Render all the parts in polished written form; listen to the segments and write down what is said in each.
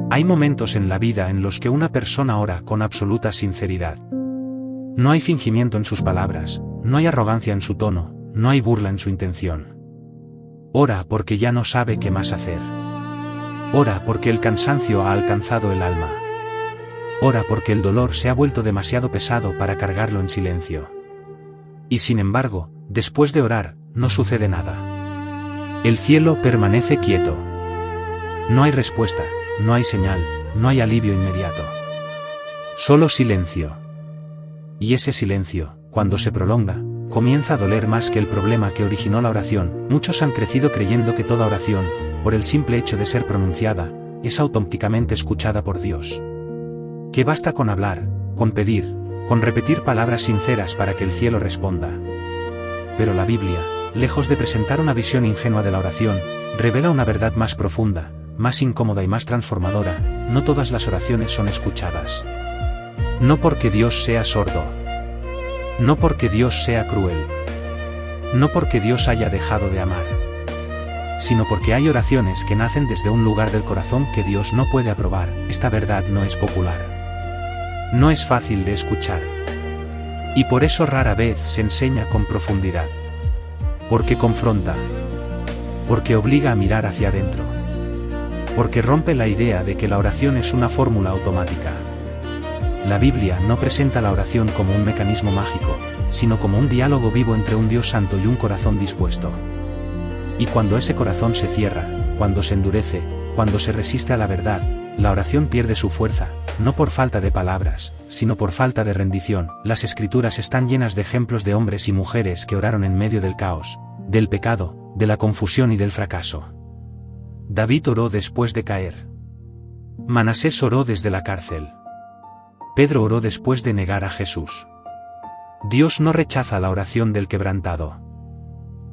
Hay momentos en la vida en los que una persona ora con absoluta sinceridad. No hay fingimiento en sus palabras, no hay arrogancia en su tono, no hay burla en su intención. Ora porque ya no sabe qué más hacer. Ora porque el cansancio ha alcanzado el alma. Ora porque el dolor se ha vuelto demasiado pesado para cargarlo en silencio. Y sin embargo, después de orar, no sucede nada. El cielo permanece quieto. No hay respuesta, no hay señal, no hay alivio inmediato. Solo silencio. Y ese silencio, cuando se prolonga, comienza a doler más que el problema que originó la oración. Muchos han crecido creyendo que toda oración, por el simple hecho de ser pronunciada, es automáticamente escuchada por Dios. Que basta con hablar, con pedir, con repetir palabras sinceras para que el cielo responda. Pero la Biblia, lejos de presentar una visión ingenua de la oración, revela una verdad más profunda, más incómoda y más transformadora: no todas las oraciones son escuchadas. No porque Dios sea sordo. No porque Dios sea cruel. No porque Dios haya dejado de amar. Sino porque hay oraciones que nacen desde un lugar del corazón que Dios no puede aprobar. Esta verdad no es popular. No es fácil de escuchar. Y por eso rara vez se enseña con profundidad. Porque confronta. Porque obliga a mirar hacia adentro. Porque rompe la idea de que la oración es una fórmula automática. La Biblia no presenta la oración como un mecanismo mágico, sino como un diálogo vivo entre un Dios santo y un corazón dispuesto. Y cuando ese corazón se cierra, cuando se endurece, cuando se resiste a la verdad, la oración pierde su fuerza, no por falta de palabras, sino por falta de rendición. Las Escrituras están llenas de ejemplos de hombres y mujeres que oraron en medio del caos, del pecado, de la confusión y del fracaso. David oró después de caer. Manasés oró desde la cárcel. Pedro oró después de negar a Jesús. Dios no rechaza la oración del quebrantado.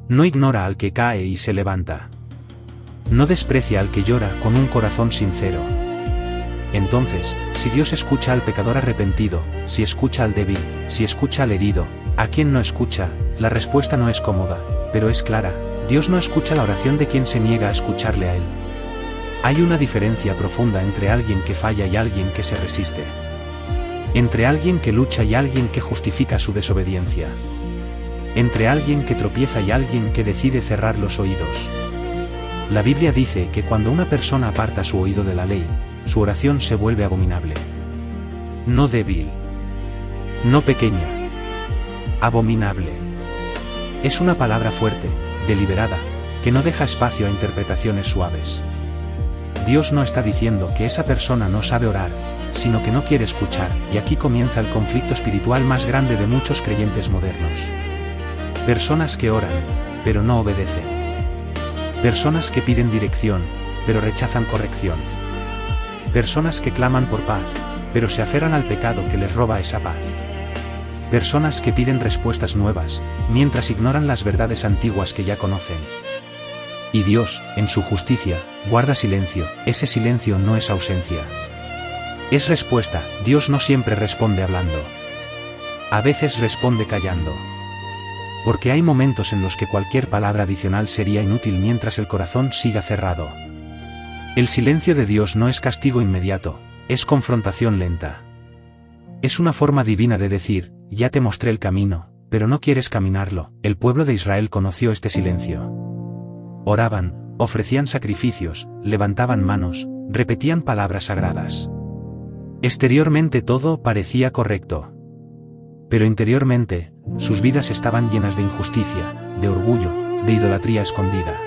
No ignora al que cae y se levanta. No desprecia al que llora con un corazón sincero. Entonces, si Dios escucha al pecador arrepentido, si escucha al débil, si escucha al herido, ¿a quién no escucha? La respuesta no es cómoda, pero es clara: Dios no escucha la oración de quien se niega a escucharle a Él. Hay una diferencia profunda entre alguien que falla y alguien que se resiste. Entre alguien que lucha y alguien que justifica su desobediencia. Entre alguien que tropieza y alguien que decide cerrar los oídos. La Biblia dice que cuando una persona aparta su oído de la ley, su oración se vuelve abominable. No débil. No pequeña. Abominable. Es una palabra fuerte, deliberada, que no deja espacio a interpretaciones suaves. Dios no está diciendo que esa persona no sabe orar, sino que no quiere escuchar, y aquí comienza el conflicto espiritual más grande de muchos creyentes modernos. Personas que oran, pero no obedecen. Personas que piden dirección, pero rechazan corrección. Personas que claman por paz, pero se aferran al pecado que les roba esa paz. Personas que piden respuestas nuevas, mientras ignoran las verdades antiguas que ya conocen. Y Dios, en su justicia, guarda silencio. Ese silencio no es ausencia. Es respuesta. Dios no siempre responde hablando. A veces responde callando. Porque hay momentos en los que cualquier palabra adicional sería inútil mientras el corazón siga cerrado. El silencio de Dios no es castigo inmediato, es confrontación lenta. Es una forma divina de decir: ya te mostré el camino, pero no quieres caminarlo. El pueblo de Israel conoció este silencio. Oraban, ofrecían sacrificios, levantaban manos, repetían palabras sagradas. Exteriormente todo parecía correcto. Pero interiormente, sus vidas estaban llenas de injusticia, de orgullo, de idolatría escondida.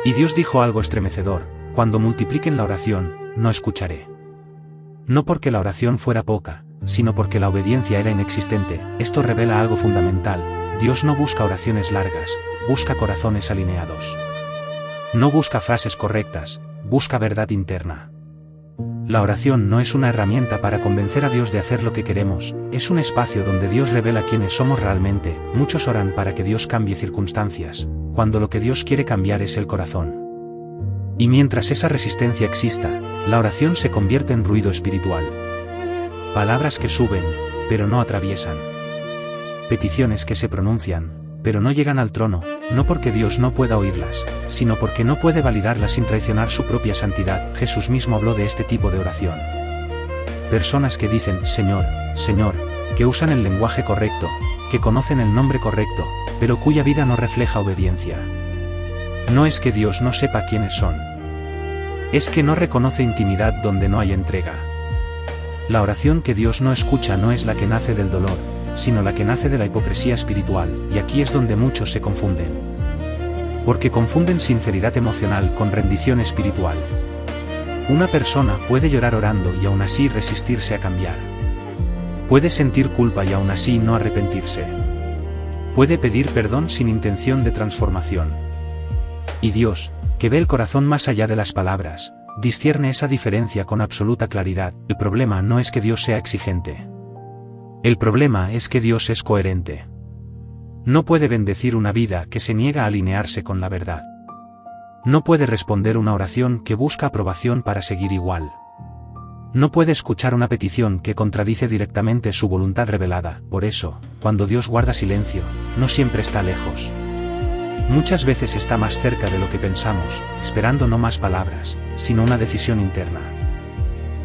Y Dios dijo algo estremecedor: cuando multipliquen la oración, no escucharé. No porque la oración fuera poca, sino porque la obediencia era inexistente. Esto revela algo fundamental: Dios no busca oraciones largas, busca corazones alineados. No busca frases correctas, busca verdad interna. La oración no es una herramienta para convencer a Dios de hacer lo que queremos, es un espacio donde Dios revela quiénes somos realmente. Muchos oran para que Dios cambie circunstancias, cuando lo que Dios quiere cambiar es el corazón. Y mientras esa resistencia exista, la oración se convierte en ruido espiritual. Palabras que suben, pero no atraviesan. Peticiones que se pronuncian, pero no llegan al trono, no porque Dios no pueda oírlas, sino porque no puede validarlas sin traicionar su propia santidad. Jesús mismo habló de este tipo de oración. Personas que dicen, Señor, Señor, que usan el lenguaje correcto, que conocen el nombre correcto, pero cuya vida no refleja obediencia. No es que Dios no sepa quiénes son. Es que no reconoce intimidad donde no hay entrega. La oración que Dios no escucha no es la que nace del dolor, sino la que nace de la hipocresía espiritual, y aquí es donde muchos se confunden. Porque confunden sinceridad emocional con rendición espiritual. Una persona puede llorar orando y aún así resistirse a cambiar. Puede sentir culpa y aún así no arrepentirse. Puede pedir perdón sin intención de transformación. Y Dios, que ve el corazón más allá de las palabras, discierne esa diferencia con absoluta claridad. El problema no es que Dios sea exigente. El problema es que Dios es coherente. No puede bendecir una vida que se niega a alinearse con la verdad. No puede responder una oración que busca aprobación para seguir igual. No puede escuchar una petición que contradice directamente su voluntad revelada. Por eso, cuando Dios guarda silencio, no siempre está lejos. Muchas veces está más cerca de lo que pensamos, esperando no más palabras, sino una decisión interna.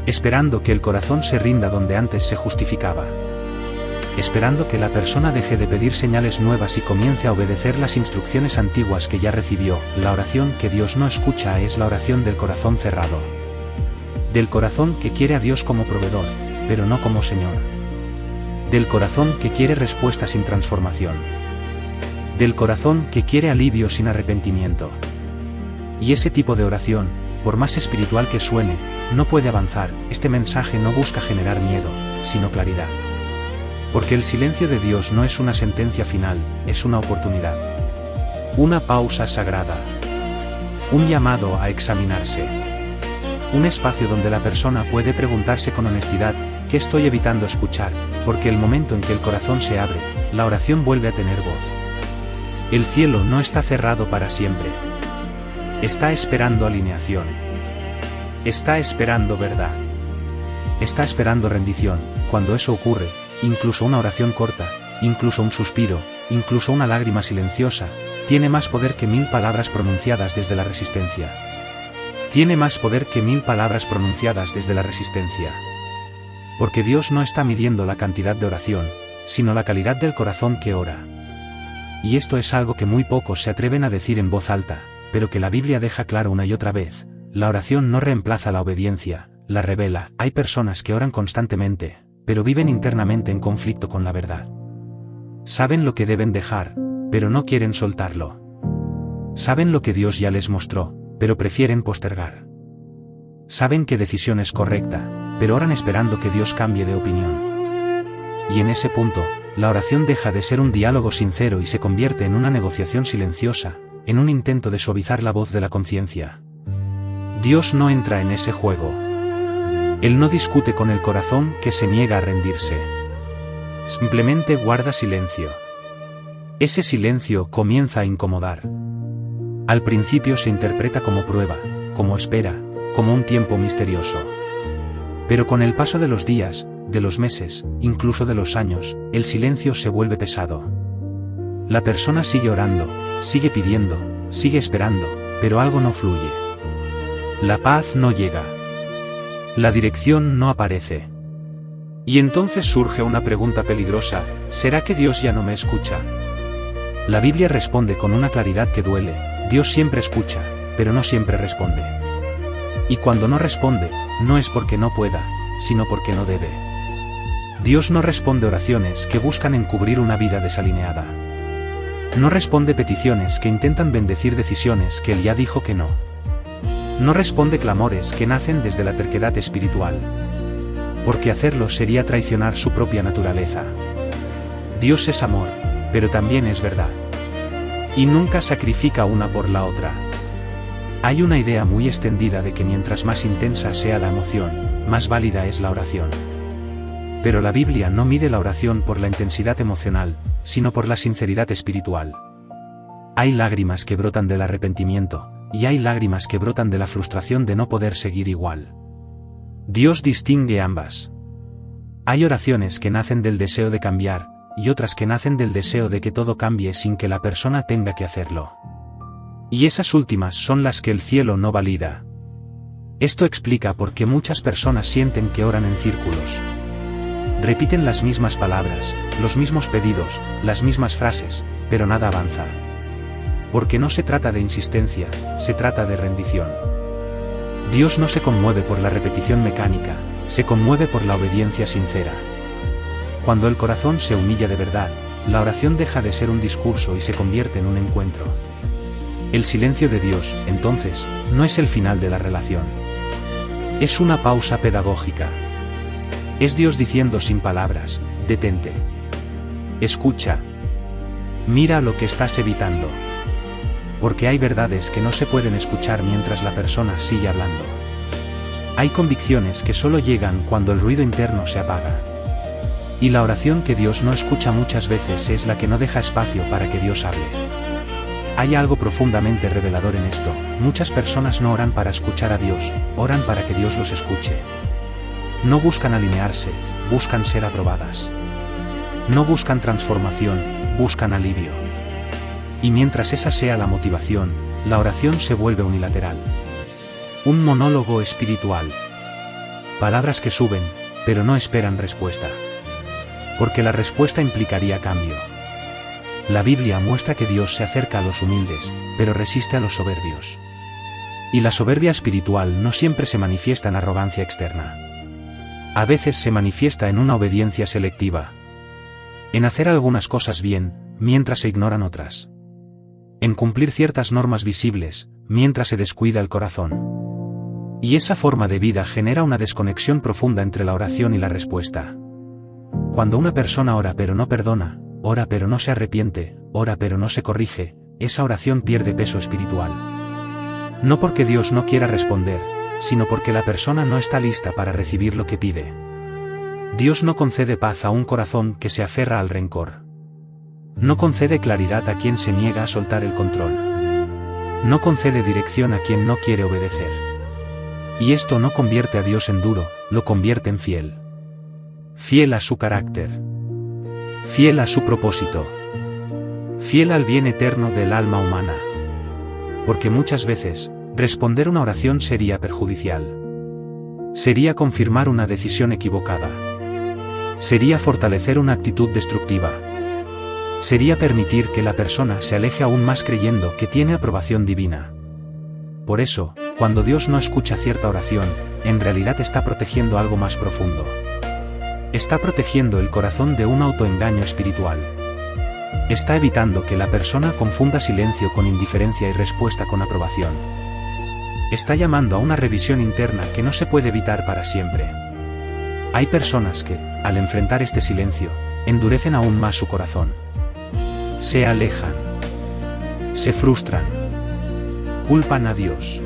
Esperando que el corazón se rinda donde antes se justificaba. Esperando que la persona deje de pedir señales nuevas y comience a obedecer las instrucciones antiguas que ya recibió. La oración que Dios no escucha es la oración del corazón cerrado. Del corazón que quiere a Dios como proveedor, pero no como Señor. Del corazón que quiere respuesta sin transformación. Del corazón que quiere alivio sin arrepentimiento. Y ese tipo de oración, por más espiritual que suene, no puede avanzar. Este mensaje no busca generar miedo, sino claridad. Porque el silencio de Dios no es una sentencia final, es una oportunidad. Una pausa sagrada. Un llamado a examinarse. Un espacio donde la persona puede preguntarse con honestidad, ¿qué estoy evitando escuchar? Porque el momento en que el corazón se abre, la oración vuelve a tener voz. El cielo no está cerrado para siempre. Está esperando alineación. Está esperando verdad. Está esperando rendición. Cuando eso ocurre, incluso una oración corta, incluso un suspiro, incluso una lágrima silenciosa, tiene más poder que 1000 palabras pronunciadas desde la resistencia. Tiene más poder que 1000 palabras pronunciadas desde la resistencia. Porque Dios no está midiendo la cantidad de oración, sino la calidad del corazón que ora. Y esto es algo que muy pocos se atreven a decir en voz alta, pero que la Biblia deja claro una y otra vez. La oración no reemplaza la obediencia, la revela. Hay personas que oran constantemente, pero viven internamente en conflicto con la verdad. Saben lo que deben dejar, pero no quieren soltarlo. Saben lo que Dios ya les mostró, pero prefieren postergar. Saben qué decisión es correcta, pero oran esperando que Dios cambie de opinión. Y en ese punto, la oración deja de ser un diálogo sincero y se convierte en una negociación silenciosa, en un intento de suavizar la voz de la conciencia. Dios no entra en ese juego. Él no discute con el corazón que se niega a rendirse. Simplemente guarda silencio. Ese silencio comienza a incomodar. Al principio se interpreta como prueba, como espera, como un tiempo misterioso. Pero con el paso de los días, de los meses, incluso de los años, el silencio se vuelve pesado. La persona sigue orando, sigue pidiendo, sigue esperando, pero algo no fluye. La paz no llega. La dirección no aparece. Y entonces surge una pregunta peligrosa: ¿será que Dios ya no me escucha? La Biblia responde con una claridad que duele: Dios siempre escucha, pero no siempre responde. Y cuando no responde, no es porque no pueda, sino porque no debe. Dios no responde oraciones que buscan encubrir una vida desalineada. No responde peticiones que intentan bendecir decisiones que Él ya dijo que no. No responde clamores que nacen desde la terquedad espiritual. Porque hacerlo sería traicionar su propia naturaleza. Dios es amor, pero también es verdad. Y nunca sacrifica una por la otra. Hay una idea muy extendida de que mientras más intensa sea la emoción, más válida es la oración. Pero la Biblia no mide la oración por la intensidad emocional, sino por la sinceridad espiritual. Hay lágrimas que brotan del arrepentimiento, y hay lágrimas que brotan de la frustración de no poder seguir igual. Dios distingue ambas. Hay oraciones que nacen del deseo de cambiar, y otras que nacen del deseo de que todo cambie sin que la persona tenga que hacerlo. Y esas últimas son las que el cielo no valida. Esto explica por qué muchas personas sienten que oran en círculos. Repiten las mismas palabras, los mismos pedidos, las mismas frases, pero nada avanza. Porque no se trata de insistencia, se trata de rendición. Dios no se conmueve por la repetición mecánica, se conmueve por la obediencia sincera. Cuando el corazón se humilla de verdad, la oración deja de ser un discurso y se convierte en un encuentro. El silencio de Dios, entonces, no es el final de la relación. Es una pausa pedagógica. Es Dios diciendo sin palabras, detente. Escucha. Mira lo que estás evitando. Porque hay verdades que no se pueden escuchar mientras la persona sigue hablando. Hay convicciones que solo llegan cuando el ruido interno se apaga. Y la oración que Dios no escucha muchas veces es la que no deja espacio para que Dios hable. Hay algo profundamente revelador en esto. Muchas personas no oran para escuchar a Dios, oran para que Dios los escuche. No buscan alinearse, buscan ser aprobadas. No buscan transformación, buscan alivio. Y mientras esa sea la motivación, la oración se vuelve unilateral. Un monólogo espiritual. Palabras que suben, pero no esperan respuesta. Porque la respuesta implicaría cambio. La Biblia muestra que Dios se acerca a los humildes, pero resiste a los soberbios. Y la soberbia espiritual no siempre se manifiesta en arrogancia externa. A veces se manifiesta en una obediencia selectiva. En hacer algunas cosas bien, mientras se ignoran otras. En cumplir ciertas normas visibles, mientras se descuida el corazón. Y esa forma de vida genera una desconexión profunda entre la oración y la respuesta. Cuando una persona ora pero no perdona, ora pero no se arrepiente, ora pero no se corrige, esa oración pierde peso espiritual. No porque Dios no quiera responder, sino porque la persona no está lista para recibir lo que pide. Dios no concede paz a un corazón que se aferra al rencor. No concede claridad a quien se niega a soltar el control. No concede dirección a quien no quiere obedecer. Y esto no convierte a Dios en duro, lo convierte en fiel. Fiel a su carácter. Fiel a su propósito. Fiel al bien eterno del alma humana. Porque muchas veces, responder una oración sería perjudicial. Sería confirmar una decisión equivocada. Sería fortalecer una actitud destructiva. Sería permitir que la persona se aleje aún más creyendo que tiene aprobación divina. Por eso, cuando Dios no escucha cierta oración, en realidad está protegiendo algo más profundo. Está protegiendo el corazón de un autoengaño espiritual. Está evitando que la persona confunda silencio con indiferencia y respuesta con aprobación. Está llamando a una revisión interna que no se puede evitar para siempre. Hay personas que, al enfrentar este silencio, endurecen aún más su corazón. Se alejan. Se frustran. Culpan a Dios.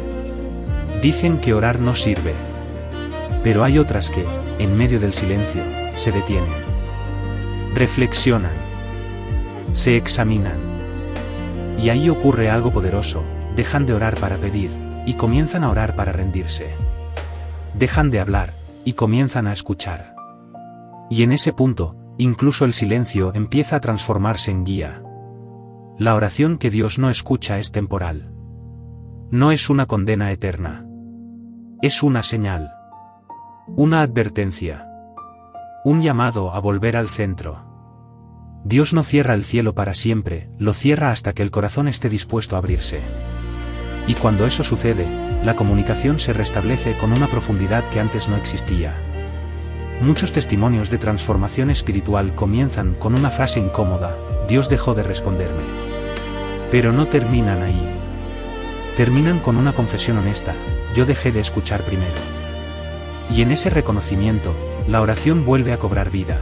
Dicen que orar no sirve. Pero hay otras que, en medio del silencio, se detienen. Reflexionan. Se examinan. Y ahí ocurre algo poderoso, dejan de orar para pedir, y comienzan a orar para rendirse. Dejan de hablar, y comienzan a escuchar. Y en ese punto, incluso el silencio empieza a transformarse en guía. La oración que Dios no escucha es temporal. No es una condena eterna. Es una señal. Una advertencia. Un llamado a volver al centro. Dios no cierra el cielo para siempre, lo cierra hasta que el corazón esté dispuesto a abrirse. Y cuando eso sucede, la comunicación se restablece con una profundidad que antes no existía. Muchos testimonios de transformación espiritual comienzan con una frase incómoda: Dios dejó de responderme. Pero no terminan ahí. Terminan con una confesión honesta: yo dejé de escuchar primero. Y en ese reconocimiento, la oración vuelve a cobrar vida.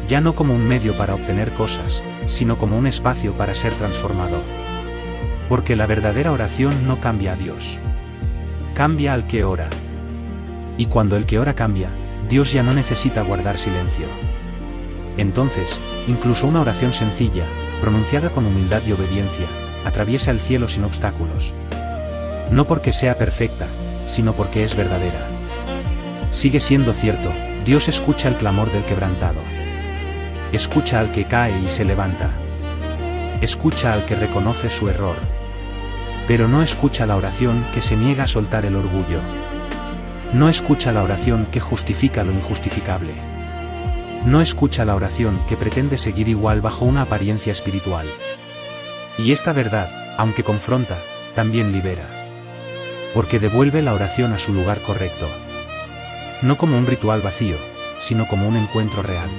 Ya no como un medio para obtener cosas, sino como un espacio para ser transformado. Porque la verdadera oración no cambia a Dios. Cambia al que ora. Y cuando el que ora cambia, Dios ya no necesita guardar silencio. Entonces, incluso una oración sencilla, pronunciada con humildad y obediencia, atraviesa el cielo sin obstáculos. No porque sea perfecta, sino porque es verdadera. Sigue siendo cierto, Dios escucha el clamor del quebrantado. Escucha al que cae y se levanta. Escucha al que reconoce su error. Pero no escucha la oración que se niega a soltar el orgullo. No escucha la oración que justifica lo injustificable. No escucha la oración que pretende seguir igual bajo una apariencia espiritual. Y esta verdad, aunque confronta, también libera. Porque devuelve la oración a su lugar correcto. No como un ritual vacío, sino como un encuentro real.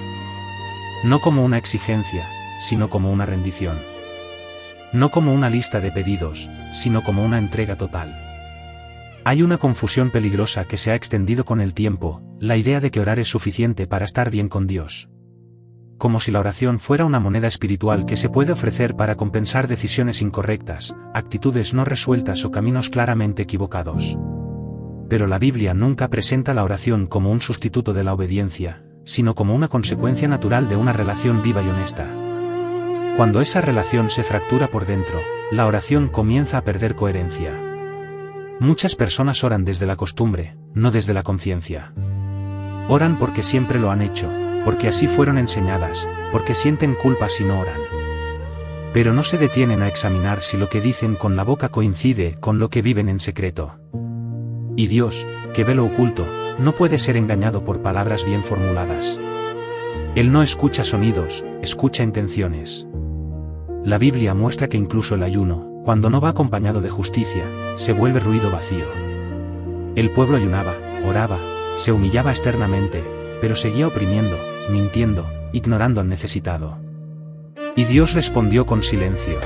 No como una exigencia, sino como una rendición. No como una lista de pedidos, sino como una entrega total. Hay una confusión peligrosa que se ha extendido con el tiempo, la idea de que orar es suficiente para estar bien con Dios. Como si la oración fuera una moneda espiritual que se puede ofrecer para compensar decisiones incorrectas, actitudes no resueltas o caminos claramente equivocados. Pero la Biblia nunca presenta la oración como un sustituto de la obediencia, sino como una consecuencia natural de una relación viva y honesta. Cuando esa relación se fractura por dentro, la oración comienza a perder coherencia. Muchas personas oran desde la costumbre, no desde la conciencia. Oran porque siempre lo han hecho, porque así fueron enseñadas, porque sienten culpa si no oran. Pero no se detienen a examinar si lo que dicen con la boca coincide con lo que viven en secreto. Y Dios, que ve lo oculto, no puede ser engañado por palabras bien formuladas. Él no escucha sonidos, escucha intenciones. La Biblia muestra que incluso el ayuno, cuando no va acompañado de justicia, se vuelve ruido vacío. El pueblo ayunaba, oraba, se humillaba externamente, pero seguía oprimiendo, mintiendo, ignorando al necesitado. Y Dios respondió con silencio.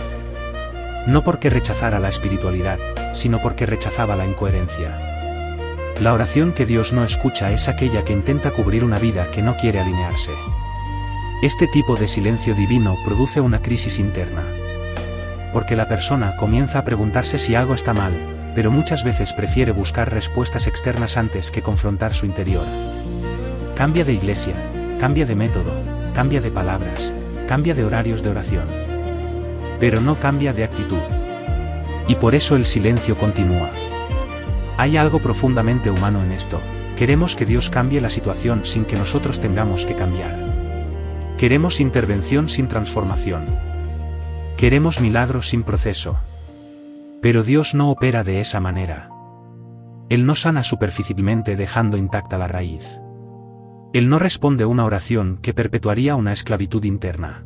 No porque rechazara la espiritualidad, sino porque rechazaba la incoherencia. La oración que Dios no escucha es aquella que intenta cubrir una vida que no quiere alinearse. Este tipo de silencio divino produce una crisis interna. Porque la persona comienza a preguntarse si algo está mal, pero muchas veces prefiere buscar respuestas externas antes que confrontar su interior. Cambia de iglesia, cambia de método, cambia de palabras, cambia de horarios de oración. Pero no cambia de actitud. Y por eso el silencio continúa. Hay algo profundamente humano en esto. Queremos que Dios cambie la situación sin que nosotros tengamos que cambiar. Queremos intervención sin transformación. Queremos milagros sin proceso. Pero Dios no opera de esa manera. Él no sana superficialmente dejando intacta la raíz. Él no responde a una oración que perpetuaría una esclavitud interna.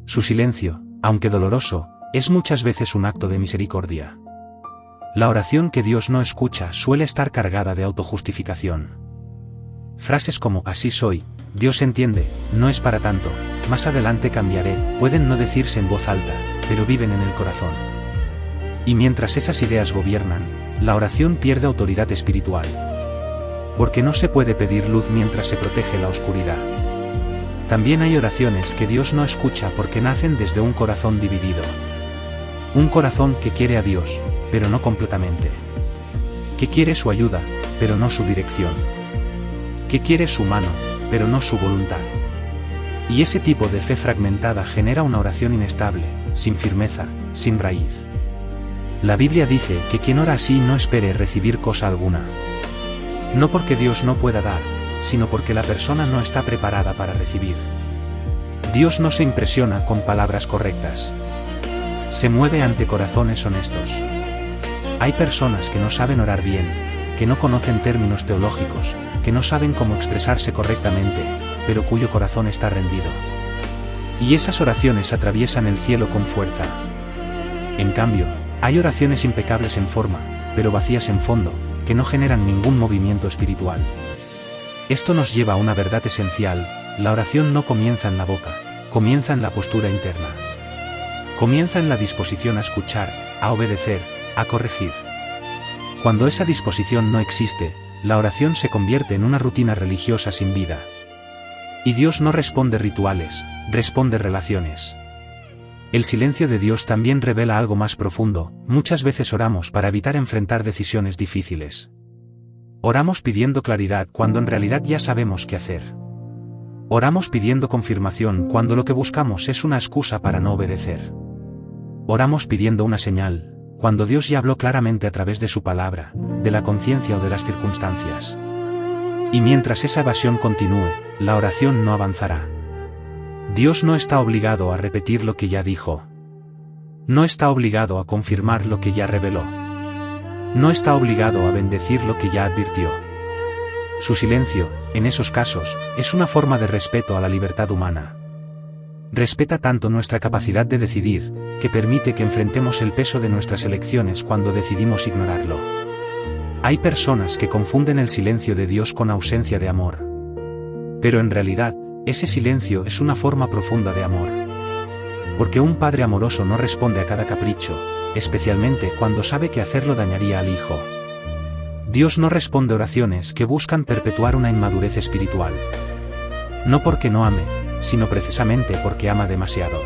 Su silencio, aunque doloroso, es muchas veces un acto de misericordia. La oración que Dios no escucha suele estar cargada de autojustificación. Frases como "así soy", "Dios entiende", "no es para tanto", "más adelante cambiaré", pueden no decirse en voz alta, pero viven en el corazón. Y mientras esas ideas gobiernan, la oración pierde autoridad espiritual. Porque no se puede pedir luz mientras se protege la oscuridad. También hay oraciones que Dios no escucha porque nacen desde un corazón dividido. Un corazón que quiere a Dios, pero no completamente. Que quiere su ayuda, pero no su dirección. Que quiere su mano, pero no su voluntad. Y ese tipo de fe fragmentada genera una oración inestable, sin firmeza, sin raíz. La Biblia dice que quien ora así no espere recibir cosa alguna. No porque Dios no pueda dar, sino porque la persona no está preparada para recibir. Dios no se impresiona con palabras correctas. Se mueve ante corazones honestos. Hay personas que no saben orar bien, que no conocen términos teológicos, que no saben cómo expresarse correctamente, pero cuyo corazón está rendido. Y esas oraciones atraviesan el cielo con fuerza. En cambio, hay oraciones impecables en forma, pero vacías en fondo, que no generan ningún movimiento espiritual. Esto nos lleva a una verdad esencial: la oración no comienza en la boca, comienza en la postura interna. Comienza en la disposición a escuchar, a obedecer, a corregir. Cuando esa disposición no existe, la oración se convierte en una rutina religiosa sin vida. Y Dios no responde rituales, responde relaciones. El silencio de Dios también revela algo más profundo. Muchas veces oramos para evitar enfrentar decisiones difíciles. Oramos pidiendo claridad cuando en realidad ya sabemos qué hacer. Oramos pidiendo confirmación cuando lo que buscamos es una excusa para no obedecer. Oramos pidiendo una señal, cuando Dios ya habló claramente a través de su palabra, de la conciencia o de las circunstancias. Y mientras esa evasión continúe, la oración no avanzará. Dios no está obligado a repetir lo que ya dijo. No está obligado a confirmar lo que ya reveló. No está obligado a bendecir lo que ya advirtió. Su silencio, en esos casos, es una forma de respeto a la libertad humana. Respeta tanto nuestra capacidad de decidir, que permite que enfrentemos el peso de nuestras elecciones cuando decidimos ignorarlo. Hay personas que confunden el silencio de Dios con ausencia de amor. Pero en realidad, ese silencio es una forma profunda de amor. Porque un padre amoroso no responde a cada capricho, especialmente cuando sabe que hacerlo dañaría al hijo. Dios no responde oraciones que buscan perpetuar una inmadurez espiritual. No porque no ame, sino precisamente porque ama demasiado.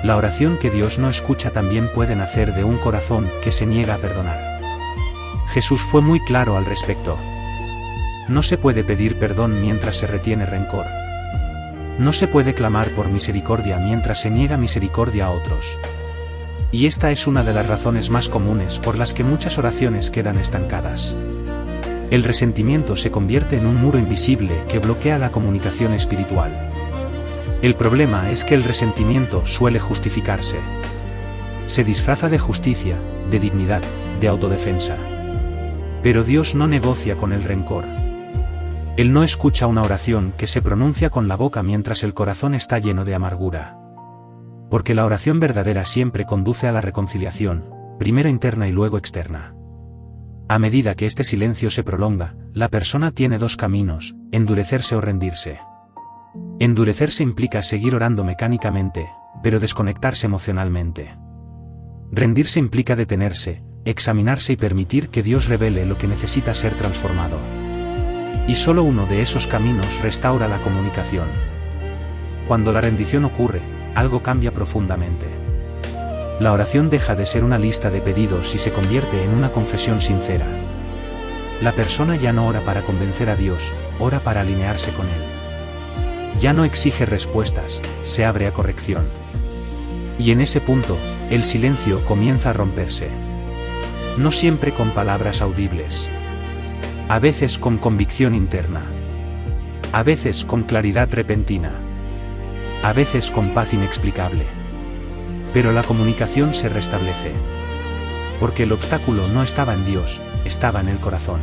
La oración que Dios no escucha también puede nacer de un corazón que se niega a perdonar. Jesús fue muy claro al respecto. No se puede pedir perdón mientras se retiene rencor. No se puede clamar por misericordia mientras se niega misericordia a otros. Y esta es una de las razones más comunes por las que muchas oraciones quedan estancadas. El resentimiento se convierte en un muro invisible que bloquea la comunicación espiritual. El problema es que el resentimiento suele justificarse. Se disfraza de justicia, de dignidad, de autodefensa. Pero Dios no negocia con el rencor. Él no escucha una oración que se pronuncia con la boca mientras el corazón está lleno de amargura. Porque la oración verdadera siempre conduce a la reconciliación, primero interna y luego externa. A medida que este silencio se prolonga, la persona tiene dos caminos: endurecerse o rendirse. Endurecerse implica seguir orando mecánicamente, pero desconectarse emocionalmente. Rendirse implica detenerse, examinarse y permitir que Dios revele lo que necesita ser transformado. Y solo uno de esos caminos restaura la comunicación. Cuando la rendición ocurre, algo cambia profundamente. La oración deja de ser una lista de pedidos y se convierte en una confesión sincera. La persona ya no ora para convencer a Dios, ora para alinearse con Él. Ya no exige respuestas, se abre a corrección. Y en ese punto, el silencio comienza a romperse. No siempre con palabras audibles. A veces con convicción interna. A veces con claridad repentina. A veces con paz inexplicable. Pero la comunicación se restablece. Porque el obstáculo no estaba en Dios, estaba en el corazón.